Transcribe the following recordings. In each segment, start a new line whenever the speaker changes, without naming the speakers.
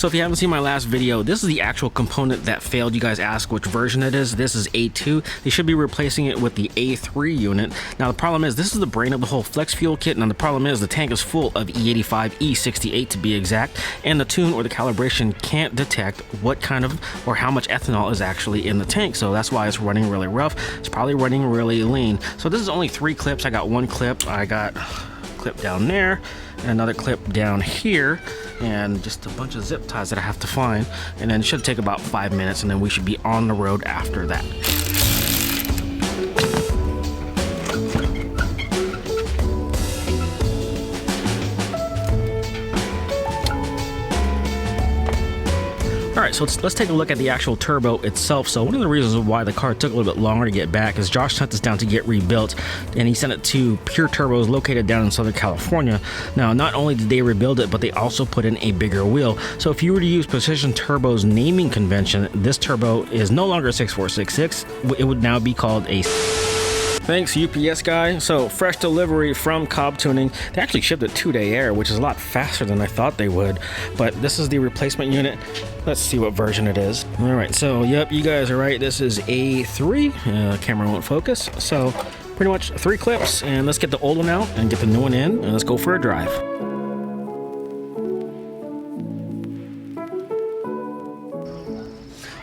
So if you haven't seen my last video, this is the actual component that failed. You guys asked which version it is. This is A2. They should be replacing it with the A3 unit. Now the problem is this is the brain of the whole flex fuel kit. Now the problem is the tank is full of E85, E68 to be exact, and the tune or the calibration can't detect what kind of or how much ethanol is actually in the tank. So that's why it's running really rough. It's probably running really lean. So this is only 3 clips. I got 1 clip. I got a clip down there and another clip down here, and just a bunch of zip ties that I have to find, and then it should take about 5 minutes, and then we should be on the road after that. Alright, so let's take a look at the actual turbo itself. So one of the reasons why the car took a little bit longer to get back is Josh sent this down to get rebuilt, and he sent it to Pure Turbos located down in Southern California. Now, not only did they rebuild it, but they also put in a bigger wheel. So if you were to use Precision Turbo's naming convention, this turbo is no longer a 6466. It would now be called a... Thanks, UPS guy. So fresh delivery from Cobb Tuning. They actually shipped it 2-day air, which is a lot faster than I thought they would. But this is the replacement unit. Let's see what version it is. All right, so yep, you guys are right. This is A3. Camera won't focus. So pretty much 3 clips, and let's get the old one out and get the new one in, and let's go for a drive.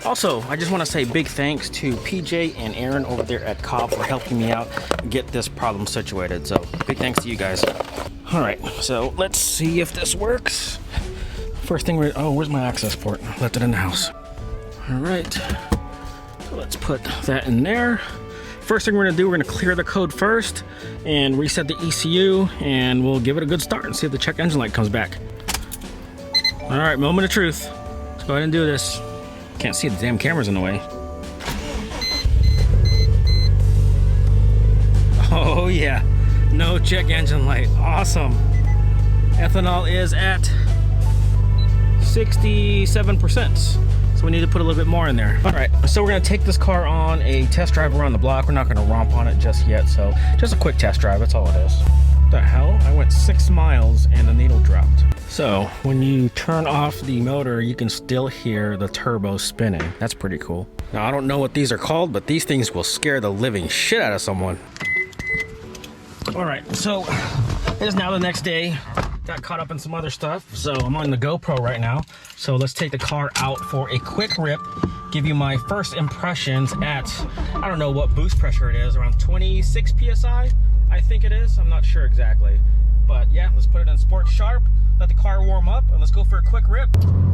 Also, I just want to say big thanks to PJ and Aaron over there at Cobb for helping me out get this problem situated. So big thanks to you guys. All right, so let's see if this works. First thing oh, where's my access port? I left it in the house. All right, so let's put that in there. First thing we're gonna do, we're gonna clear the code first and reset the ECU, and we'll give it a good start and see if the check engine light comes back. All right, moment of truth. Let's go ahead and do this. Can't see, the damn camera's in the way. Oh yeah, no check engine light. Awesome. Ethanol is at 67%. So we need to put a little bit more in there. All right, so we're gonna take this car on a test drive around the block. We're not gonna romp on it just yet, so just a quick test drive, that's all it is. What the hell? I went 6 miles and the needle dropped. So when you turn off the motor, you can still hear the turbo spinning. That's pretty cool. Now I don't know what these are called, but these things will scare the living shit out of someone. All right, so it is now the next day. Got caught up in some other stuff, so I'm on the GoPro right now. So let's take the car out for a quick rip, give you my first impressions at, I don't know what boost pressure it is, around 26 PSI, I think it is. I'm not sure exactly. But yeah, let's put it in Sport Sharp, let the car warm up, and let's go for a quick rip.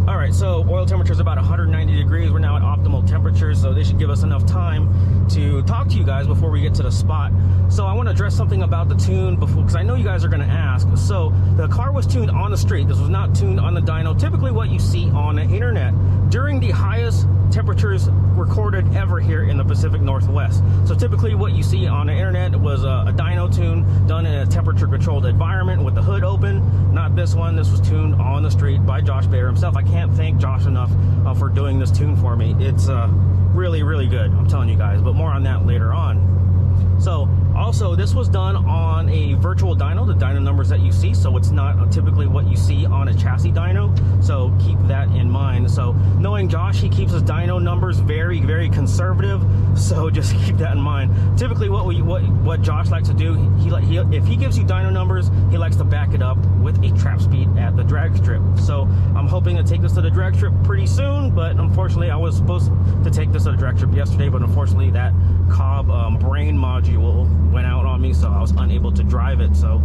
All right, so oil temperature is about 190 degrees. We're now at optimal temperatures, so they should give us enough time to talk to you guys before we get to the spot. So I want to address something about the tune before, because I know you guys are going to ask. So the car was tuned on the street. This was not tuned on the dyno. Typically what you see on the internet during the highest temperatures recorded ever here in the Pacific Northwest. So typically what you see on the internet was a dyno tune done in a temperature controlled environment with the hood open. Not this one. This was tuned on the street by Josh Bader himself. I can't thank Josh enough for doing this tune for me. It's really, really good, I'm telling you guys, but more on that later on. So also this was done on a virtual dyno, the dyno numbers that you see, so it's not typically what you see on a chassis dyno, so keep that in mind. So knowing Josh, he keeps his dyno numbers very, very conservative, so just keep that in mind. Typically what Josh likes to do, if he gives you dyno numbers, he likes to back it up with a trap speed at the drag strip. So I'm hoping to take this to the drag strip pretty soon, but unfortunately I was supposed to take this to the drag strip yesterday, but unfortunately that Cobb brain module went out on me, so I was unable to drive it. So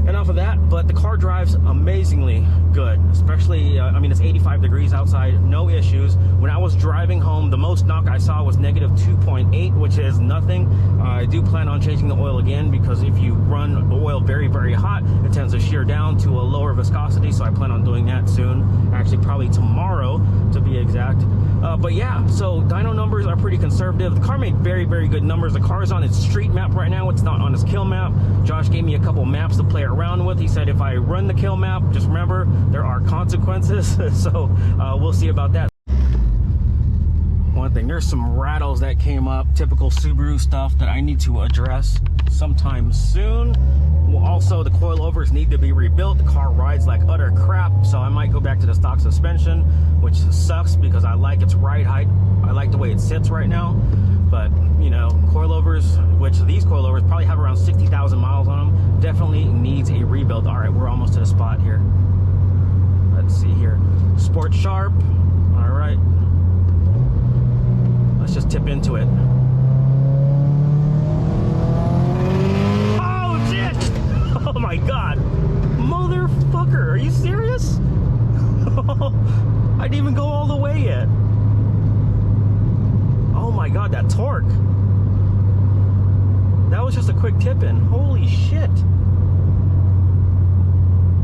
enough of that, but the car drives amazingly good, especially I mean, it's 85 degrees outside, no issues. When I was driving home, the most knock I saw was negative 2.8, which is nothing. I do plan on changing the oil again, because if you run the oil very, very hot, it tends to shear down to a lower viscosity, so I plan on doing that soon, actually probably tomorrow to be exact. But yeah, so dyno numbers are pretty conservative. The car made very, very good numbers. The car is on its street map right now, it's not on its kill map. Josh gave me a couple maps to play around with. He said if I run the kill map, just remember there are consequences. So we'll see about that. One thing, there's some rattles that came up, typical Subaru stuff that I need to address sometime soon. Also, the coilovers need to be rebuilt. The car rides like utter crap, so I might go back to the stock suspension, which sucks because I like its ride height. I like the way it sits right now. But, you know, coilovers, which these coilovers probably have around 60,000 miles on them, definitely needs a rebuild. All right, we're almost to the spot here. Let's see here. Sport Sharp. All right. Let's just tip into it. Oh, shit! Oh, my God. Motherfucker, are you serious? I didn't even go all the way yet. Oh, my God, that torque. That was just a quick tip-in. Holy shit.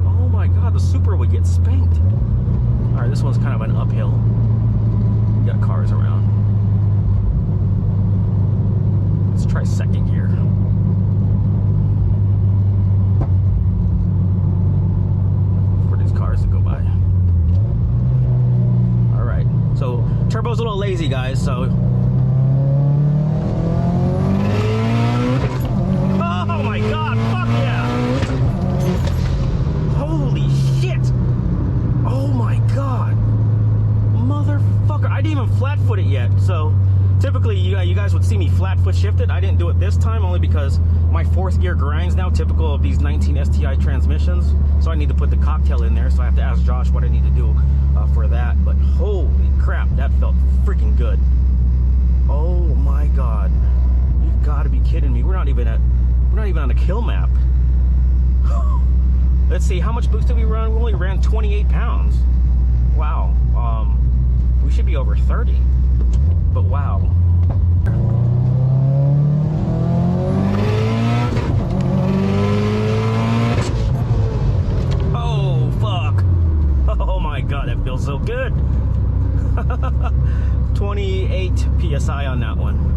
Oh, my God, the Supra would get spanked. All right, this one's kind of an uphill. We got cars around. Let's try second gear. For these cars to go by. All right, so turbo's a little lazy, guys, so. Oh my God, fuck yeah. Holy shit. Oh my God. Motherfucker, I didn't even flat foot it yet, so. Typically, you guys would see me flat foot shifted. I didn't do it this time only because my fourth gear grinds now, typical of these 19 STI transmissions. So I need to put the cocktail in there, so I have to ask Josh what I need to do for that. But holy crap, that felt freaking good. Oh my God. You've got to be kidding me. We're not even on a kill map. Let's see, how much boost did we run? We only ran 28 pounds. Wow. We should be over 30. But wow. Oh, fuck. Oh my God, that feels so good. 28 PSI on that one.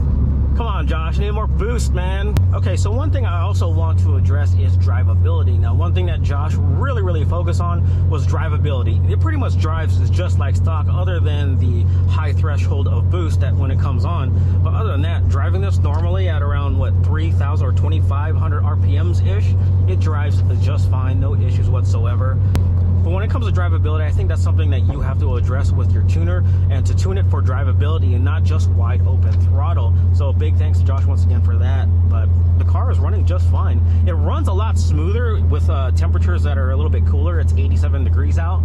Come on, Josh, I need more boost, man. Okay, so one thing I also want to address is drivability. Now, one thing that Josh really focused on was drivability. It pretty much drives just like stock, other than the high threshold of boost that when it comes on. But other than that, driving this normally at around, what, 3,000 or 2,500 RPMs-ish, it drives just fine, no issues whatsoever. But when it comes to drivability, I think that's something that you have to address with your tuner, and to tune it for drivability and not just wide open throttle. So big thanks to Josh once again for that. But the car is running just fine. It runs a lot smoother with temperatures that are a little bit cooler. It's 87 degrees out.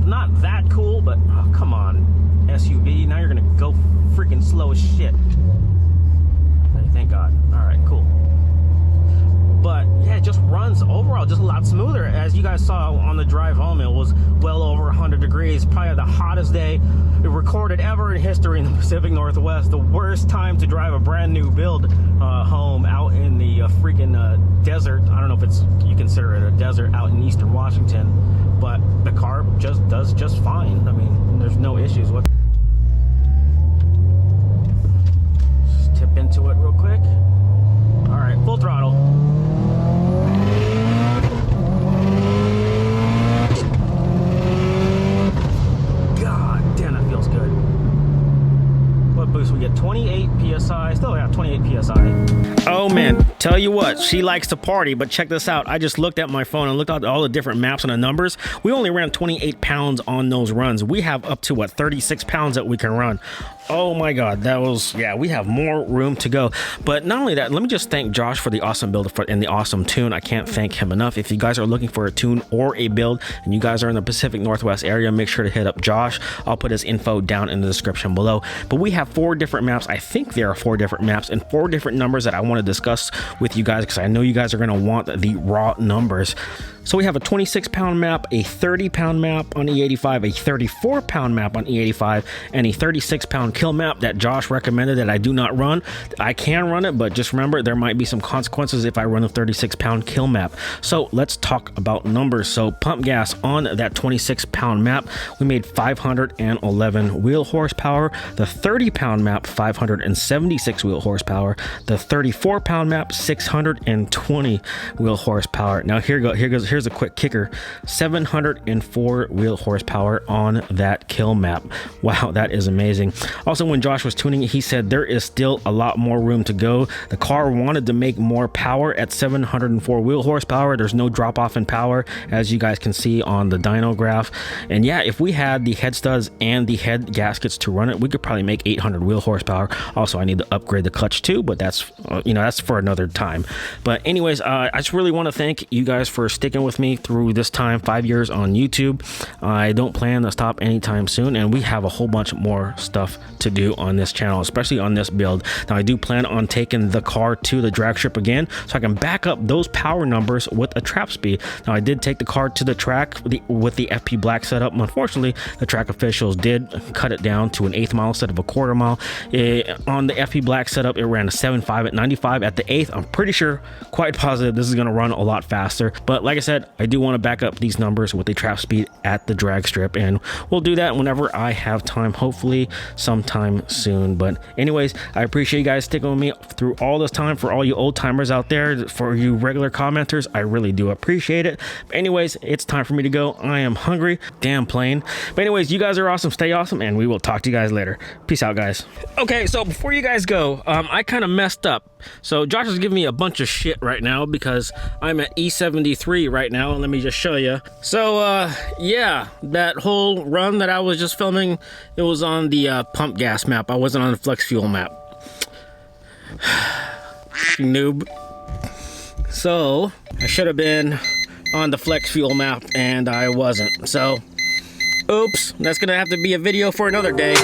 Not that cool, but oh, come on, SUV. Now you're gonna go freaking slow as shit. Thank God. All right, cool. But yeah, it just runs overall just a lot smoother. As you guys saw on the drive home, it was well over 100 degrees, probably the hottest day recorded ever in history in the Pacific Northwest. The worst time to drive a brand new build home out in the freaking desert. I don't know if you consider it a desert out in eastern Washington, but the car just does just fine. I mean, there's no issues. Just tip into it real quick. All right, full throttle. God damn, that feels good. What boost we get? 28 PSI. Still have 28 PSI. Oh man, tell you what, she likes to party, but check this out. I just looked at my phone and looked at all the different maps and the numbers. We only ran 28 pounds on those runs. We have up to, what, 36 pounds that we can run. Oh my God, that was, yeah, we have more room to go. But not only that, let me just thank Josh for the awesome build and the awesome tune. I can't thank him enough. If you guys are looking for a tune or a build and you guys are in the Pacific Northwest area, make sure to hit up Josh. I'll put his info down in the description below. But we have 4 different maps. I think there are 4 different maps and 4 different numbers that I want to discuss with you guys, because I know you guys are going to want the raw numbers. So we have a 26-pound map, a 30-pound map on E85, a 34-pound map on E85, and a 36-pound kill map that Josh recommended that I do not run. I can run it, but just remember there might be some consequences if I run a 36-pound kill map. So let's talk about numbers. So pump gas on that 26-pound map, we made 511 wheel horsepower. The 30-pound map, 576 wheel horsepower. The 34-pound map, 620 wheel horsepower. Now here's a quick kicker. 704 wheel horsepower on that kill map. Wow, that is amazing. Also, when Josh was tuning it, he said there is still a lot more room to go. The car wanted to make more power at 704 wheel horsepower. There's no drop off in power, as you guys can see on the dyno graph. And yeah, if we had the head studs and the head gaskets to run it, we could probably make 800 wheel horsepower. Also, I need to upgrade the clutch too, but that's that's for another time. But anyways, I just really want to thank you guys for sticking with me through this time, 5 years on YouTube. I don't plan to stop anytime soon, and we have a whole bunch more stuff to do on this channel, especially on this build. Now, I do plan on taking the car to the drag strip again so I can back up those power numbers with a trap speed. Now, I did take the car to the track with the FP Black setup. Unfortunately, the track officials did cut it down to an 1/8 mile instead of a 1/4 mile. On the FP Black setup, it ran a 7.5 at 95. At the 1/8, I'm pretty sure, quite positive, this is going to run a lot faster. But like I said, I do want to back up these numbers with the trap speed at the drag strip, and we'll do that whenever I have time, hopefully sometime soon. But anyways, I appreciate you guys sticking with me through all this time. For all you old timers out there, for you regular commenters, I really do appreciate it. But anyways, it's time for me to go. I am hungry, damn plain. But anyways, you guys are awesome, stay awesome, and we will talk to you guys later. Peace out, guys. Okay, so before you guys go, I kind of messed up. So Josh is giving me a bunch of shit right now because I'm at E73 right now, and let me just show you. So yeah, that whole run that I was just filming, it was on the pump gas map. I wasn't on the flex fuel map. Noob. So I should have been on the flex fuel map, and I wasn't. So oops, that's gonna have to be a video for another day.